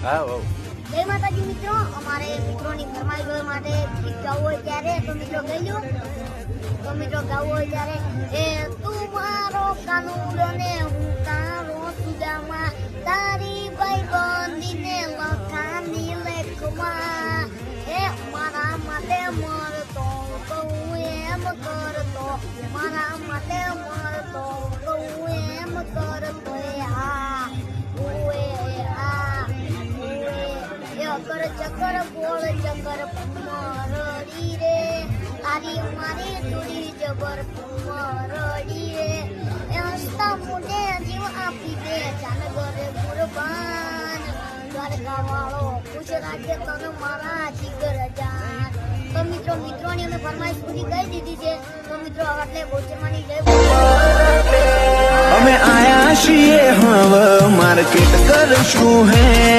હા હો. જય માતાજી મિત્રો, અમારે મિત્રોની ફરમાઈશ માટે ગીત ગાવું હોય ત્યારે તો મિત્રો ગઈ લો. તો મિત્રો ગાવું હોય ત્યારે એ તું મારો કાનુડો ને હું તારો સુદામા, તારી ભાઈ બંધીને લખાની લેખમાં, એ મારા માટે મરતો કહું એમ કરતો, મારા માટે મરતો કહું એમ કરતો. ચક્કર ચક્કર બોલ ચક્કર મરડી રે, તારી મારી દુડી જબર મરડી રે, એ હસતા મોઢે જીવ આપી દે જાનગરે કુરબાન, દ્વારકા વાળો ખુશ રાખે તને મારા જીગર જાન. તો મિત્રો મિત્રોની અમે ફરમાઈશ પૂરી કરી દીધી છે. તો મિત્રો એટલે ગોચરમાની જય અમે આયા છીએ હવે માર્કેટ કરશું હે.